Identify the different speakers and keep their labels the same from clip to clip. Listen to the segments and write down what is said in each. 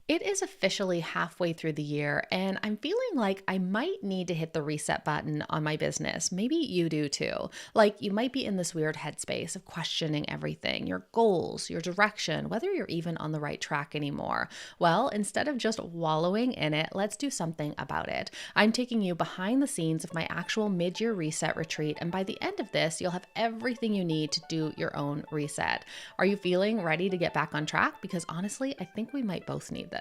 Speaker 1: It is officially halfway through the year, and I'm feeling like I might need to hit the reset button on my business. Maybe you do too. Like you might be in this weird headspace of questioning everything, your goals, your direction, whether you're even on the right track anymore. Well, instead of just wallowing in it, let's do something about it. I'm taking you behind the scenes of my actual mid year reset retreat, and by the end of this, you'll have everything you need to do your own reset. Are you feeling ready to get back on track? Because honestly, I think we might both need this.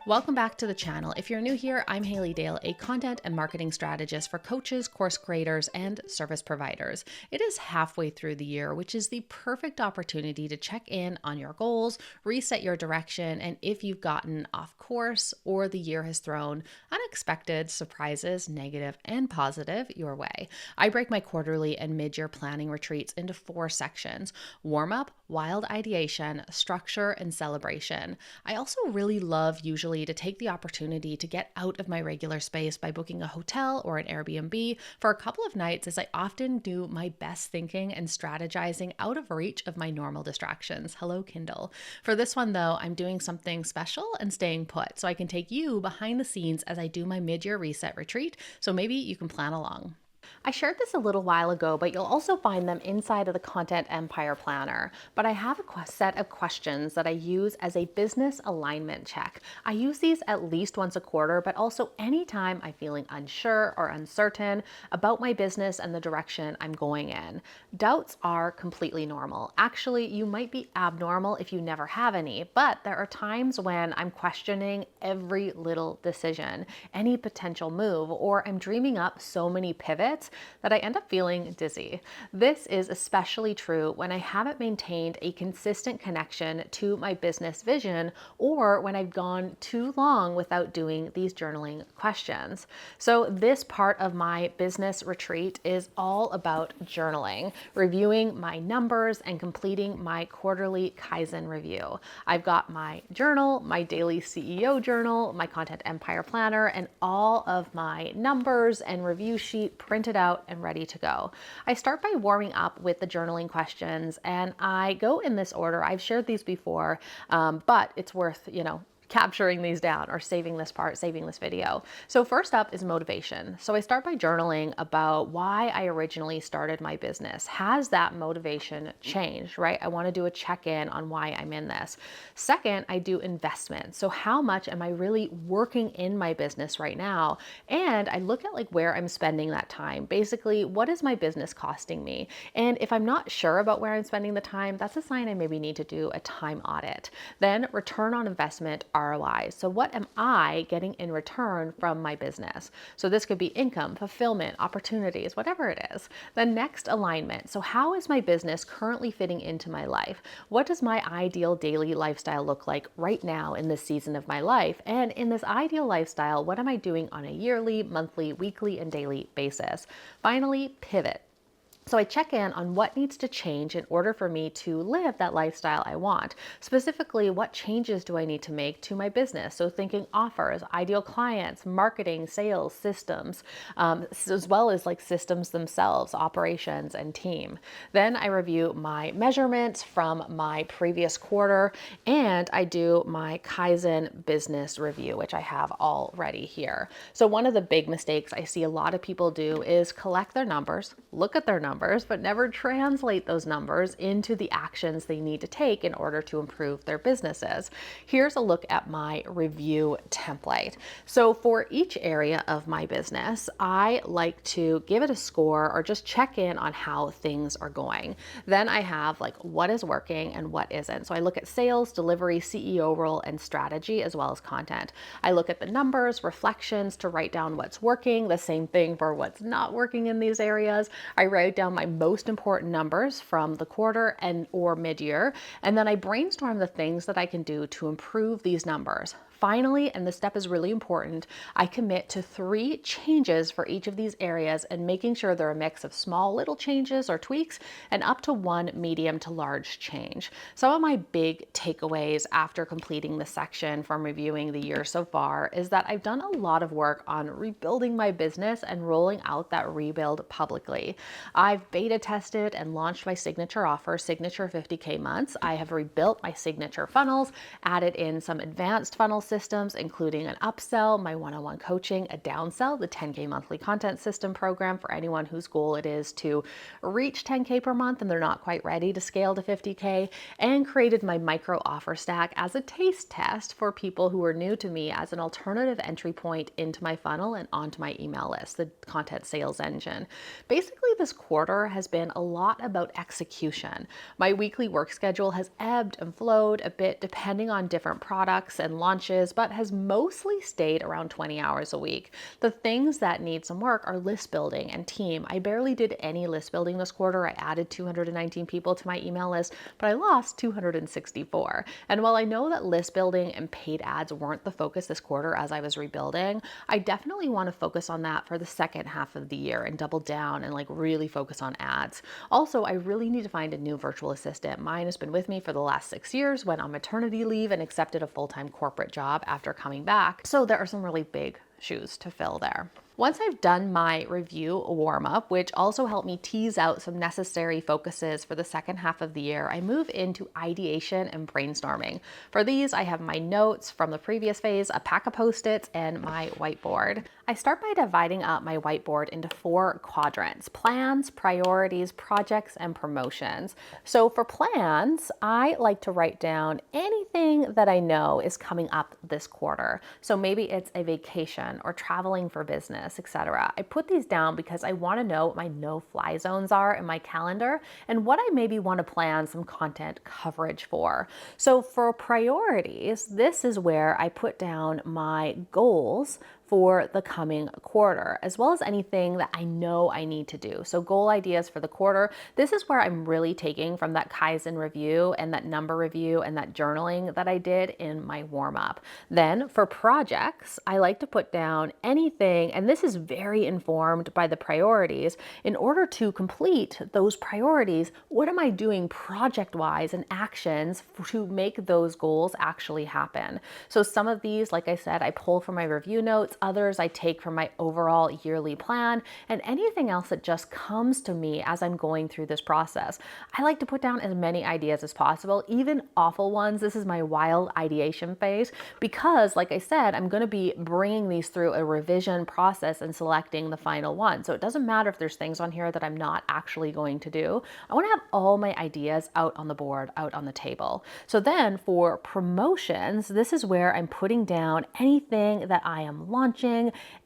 Speaker 1: Welcome back to the channel. If you're new here, I'm Haley Dale, a content and marketing strategist for coaches, course creators, and service providers. It is halfway through the year, which is the perfect opportunity to check in on your goals, reset your direction, and if you've gotten off course or the year has thrown unexpected surprises, negative and positive, your way. I break my quarterly and mid-year planning retreats into 4 sections: warm-up, wild ideation, structure, and celebration. I also really love usually to take the opportunity to get out of my regular space by booking a hotel or an Airbnb for a couple of nights, as I often do my best thinking and strategizing out of reach of my normal distractions. Hello, Kindle. For this one, though, I'm doing something special and staying put so I can take you behind the scenes as I do my mid-year reset retreat, so maybe you can plan along. I shared this a little while ago, but you'll also find them inside of the Content Empire Planner. But I have a set of questions that I use as a business alignment check. I use these at least once a quarter, but also anytime I'm feeling unsure or uncertain about my business and the direction I'm going in. Doubts are completely normal. Actually, you might be abnormal if you never have any, but there are times when I'm questioning every little decision, any potential move, or I'm dreaming up so many pivots that I end up feeling dizzy. This is especially true when I haven't maintained a consistent connection to my business vision, or when I've gone too long without doing these journaling questions. So this part of my business retreat is all about journaling, reviewing my numbers, and completing my quarterly Kaizen review. I've got my journal, my daily CEO journal, my Content Empire Planner, and all of my numbers and review sheet printed out and ready to go. I start by warming up with the journaling questions, and I go in this order. I've shared these before, but it's worth, capturing these down or saving this video. So first up is motivation. So I start by journaling about why I originally started my business. Has that motivation changed, right? I want to do a check-in on why I'm in this. Second, I do investment. So how much am I really working in my business right now? And I look at where I'm spending that time. Basically, what is my business costing me? And if I'm not sure about where I'm spending the time, that's a sign I maybe need to do a time audit. Then return on investment, ROI. So what am I getting in return from my business? So this could be income, fulfillment, opportunities, whatever it is. The next, alignment. So how is my business currently fitting into my life? What does my ideal daily lifestyle look like right now in this season of my life? And in this ideal lifestyle, what am I doing on a yearly, monthly, weekly, and daily basis? Finally, pivot. So I check in on what needs to change in order for me to live that lifestyle I want. Specifically, what changes do I need to make to my business? So thinking offers, ideal clients, marketing, sales, systems, as well as systems themselves, operations, and team. Then I review my measurements from my previous quarter, and I do my Kaizen business review, which I have already here. So one of the big mistakes I see a lot of people do is collect their numbers, look at their numbers, but never translate those numbers into the actions they need to take in order to improve their businesses. Here's a look at my review template. So for each area of my business, I like to give it a score or just check in on how things are going. Then I have what is working and what isn't. So I look at sales, delivery, CEO role, and strategy, as well as content. I look at the numbers, reflections to write down what's working, the same thing for what's not working in these areas. I write down my most important numbers from the quarter and or mid-year, and then I brainstorm the things that I can do to improve these numbers. finally, and this step is really important, I commit to 3 changes for each of these areas and making sure they're a mix of small little changes or tweaks and up to 1 medium to large change. Some of my big takeaways after completing the section from reviewing the year so far is that I've done a lot of work on rebuilding my business and rolling out that rebuild publicly. I've beta tested and launched my signature offer, Signature 50K months. I have rebuilt my signature funnels, added in some advanced funnel systems, including an upsell, my one-on-one coaching, a downsell, the 10K monthly content system program for anyone whose goal it is to reach 10K per month and they're not quite ready to scale to 50K, and created my micro offer stack as a taste test for people who are new to me as an alternative entry point into my funnel and onto my email list, the content sales engine. Basically, this quarter has been a lot about execution. My weekly work schedule has ebbed and flowed a bit depending on different products and launches, but has mostly stayed around 20 hours a week. The things that need some work are list building and team. I barely did any list building this quarter. I added 219 people to my email list, but I lost 264. And while I know that list building and paid ads weren't the focus this quarter as I was rebuilding, I definitely want to focus on that for the second half of the year and double down and really focus on ads. Also, I really need to find a new virtual assistant. Mine has been with me for the last 6 years, went on maternity leave and accepted a full-time corporate job after coming back. So there are some really big shoes to fill there. Once I've done my review warm-up, which also helped me tease out some necessary focuses for the second half of the year, I move into ideation and brainstorming. For these, I have my notes from the previous phase, a pack of Post-its, and my whiteboard. I start by dividing up my whiteboard into 4 quadrants: plans, priorities, projects, and promotions. So for plans, I like to write down anything that I know is coming up this quarter. So maybe it's a vacation or traveling for business, etc. I put these down because I want to know what my no-fly zones are in my calendar and what I maybe want to plan some content coverage for. So for priorities, this is where I put down my goals for the coming quarter, as well as anything that I know I need to do. So goal ideas for the quarter, this is where I'm really taking from that Kaizen review and that number review and that journaling that I did in my warm-up. Then for projects, I like to put down anything, and this is very informed by the priorities. In order to complete those priorities, what am I doing project-wise and actions to make those goals actually happen? So some of these, like I said, I pull from my review notes. Others I take from my overall yearly plan, and anything else that just comes to me as I'm going through this process. I like to put down as many ideas as possible, even awful ones. This is my wild ideation phase because, like I said, I'm going to be bringing these through a revision process and selecting the final one. So it doesn't matter if there's things on here that I'm not actually going to do. I want to have all my ideas out on the board, out on the table. So then for promotions, this is where I'm putting down anything that I am launching,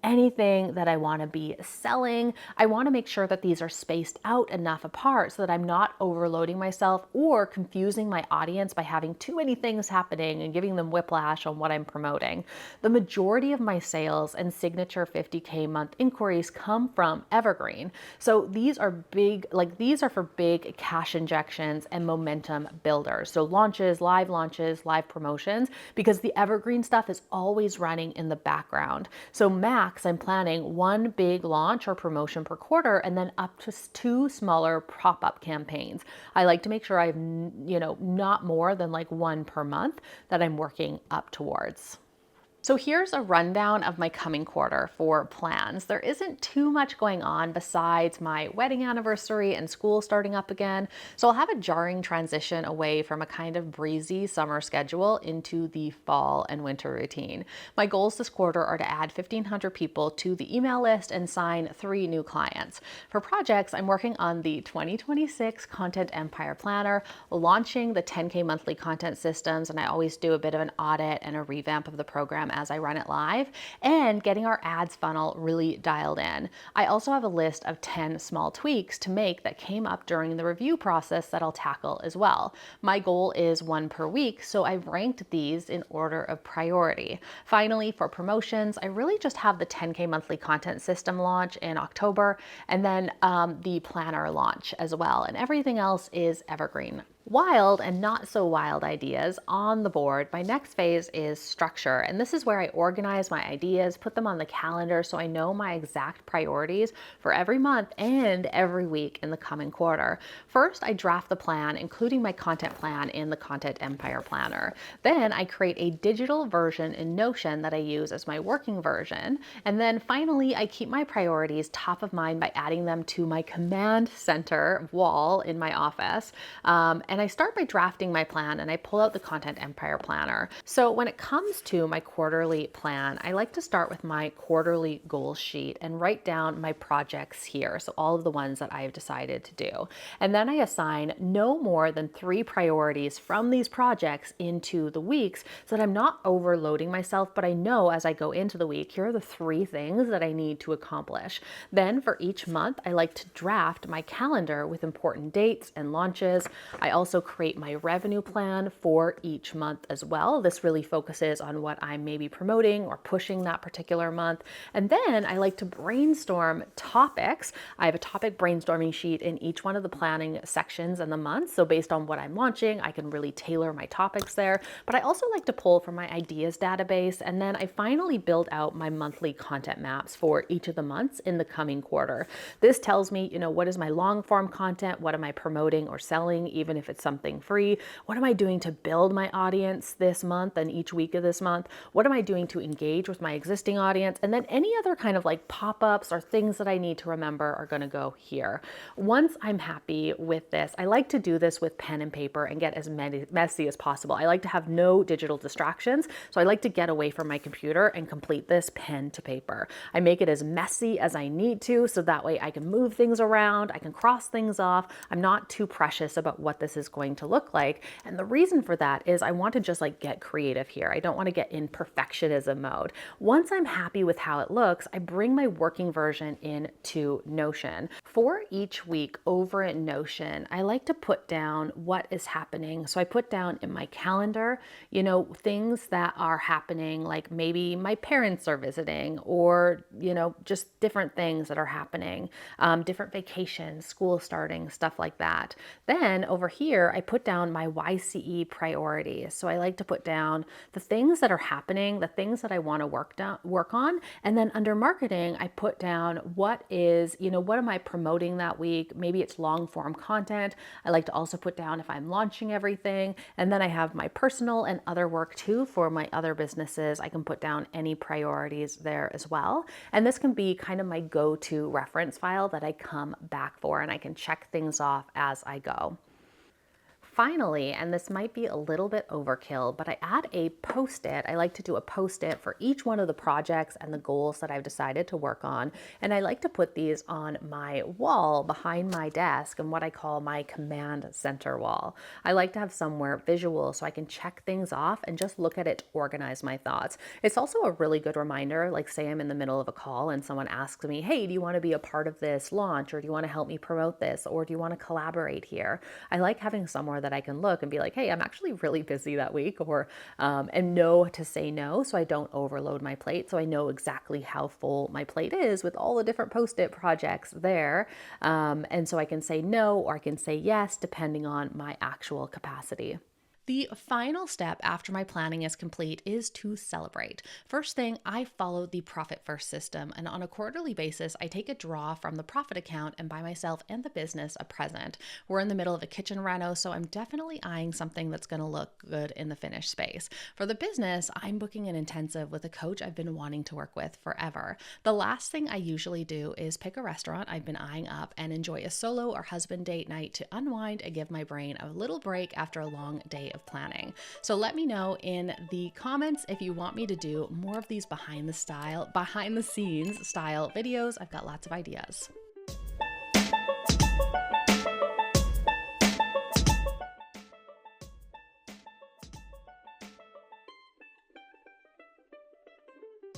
Speaker 1: anything that I want to be selling. I want to make sure that these are spaced out enough apart so that I'm not overloading myself or confusing my audience by having too many things happening and giving them whiplash on what I'm promoting. The majority of my sales and signature 50K month inquiries come from evergreen. So these are big, these are for big cash injections and momentum builders. So launches, live promotions, because the evergreen stuff is always running in the background. So max, I'm planning 1 big launch or promotion per quarter and then up to 2 smaller pop-up campaigns. I like to make sure I have, not more than 1 per month that I'm working up towards. So here's a rundown of my coming quarter for plans. There isn't too much going on besides my wedding anniversary and school starting up again. So I'll have a jarring transition away from a kind of breezy summer schedule into the fall and winter routine. My goals this quarter are to add 1,500 people to the email list and sign 3 new clients. For projects, I'm working on the 2026 Content Empire Planner, launching the 10K monthly content systems, and I always do a bit of an audit and a revamp of the program as I run it live, and getting our ads funnel really dialed in. I also have a list of 10 small tweaks to make that came up during the review process that I'll tackle as well. My goal is one per week, so I've ranked these in order of priority. Finally, for promotions, I really just have the 10K monthly content system launch in October, and then the planner launch as well, and everything else is evergreen. Wild and not so wild ideas on the board. My next phase is structure, and this is where I organize my ideas, put them on the calendar so I know my exact priorities for every month and every week in the coming quarter. First, I draft the plan, including my content plan in the Content Empire Planner. Then I create a digital version in Notion that I use as my working version. And then finally, I keep my priorities top of mind by adding them to my command center wall in my office. And I start by drafting my plan and I pull out the Content Empire Planner. So when it comes to my quarterly plan, I like to start with my quarterly goal sheet and write down my projects here. So all of the ones that I've decided to do. And then I assign no more than 3 priorities from these projects into the weeks so that I'm not overloading myself, but I know as I go into the week, here are the 3 things that I need to accomplish. Then for each month, I like to draft my calendar with important dates and launches. I also create my revenue plan for each month as well. This really focuses on what I'm maybe promoting or pushing that particular month. And then I like to brainstorm topics. I have a topic brainstorming sheet in each one of the planning sections and the months. So based on what I'm launching, I can really tailor my topics there. But I also like to pull from my ideas database. And then I finally build out my monthly content maps for each of the months in the coming quarter. This tells me, what is my long form content? What am I promoting or selling, even if it's something free? What am I doing to build my audience this month and each week of this month? What am I doing to engage with my existing audience? And then any other kind of like pop-ups or things that I need to remember are going to go here. Once I'm happy with this, I like to do this with pen and paper and get as messy as possible. I like to have no digital distractions. So I like to get away from my computer and complete this pen to paper. I make it as messy as I need to, so that way I can move things around, I can cross things off. I'm not too precious about what this is going to look like. And the reason for that is I want to just like get creative here. I don't want to get in perfectionism mode. Once I'm happy with how it looks, I bring my working version into Notion. For each week over in Notion, I like to put down what is happening. So I put down in my calendar, things that are happening, like maybe my parents are visiting or, just different things that are happening, different vacations, school starting, stuff like that. Then over here, I put down my YCE priorities. So I like to put down the things that are happening, the things that I want to work on. And then under marketing, I put down what am I promoting that week? Maybe it's long form content. I like to also put down if I'm launching everything. And then I have my personal and other work too for my other businesses. I can put down any priorities there as well. And this can be kind of my go-to reference file that I come back for, and I can check things off as I go. Finally, and this might be a little bit overkill, but I add a post-it. I like to do a post-it for each one of the projects and the goals that I've decided to work on. And I like to put these on my wall behind my desk and what I call my command center wall. I like to have somewhere visual so I can check things off and just look at it to organize my thoughts. It's also a really good reminder, like say I'm in the middle of a call and someone asks me, hey, do you want to be a part of this launch? Or do you want to help me promote this? Or do you want to collaborate here? I like having somewhere that I can look and be like, hey, I'm actually really busy that week, or and know to say no so I don't overload my plate. So I know exactly how full my plate is with all the different post-it projects there. And so I can say no or I can say yes, depending on my actual capacity. The final step after my planning is complete is to celebrate. First thing, I follow the profit first system, and on a quarterly basis, I take a draw from the profit account and buy myself and the business a present. We're in the middle of a kitchen reno, so I'm definitely eyeing something that's going to look good in the finished space. For the business, I'm booking an intensive with a coach I've been wanting to work with forever. The last thing I usually do is pick a restaurant I've been eyeing up and enjoy a solo or husband date night to unwind and give my brain a little break after a long day of planning. So let me know in the comments if you want me to do more of these behind the scenes style videos. I've got lots of ideas.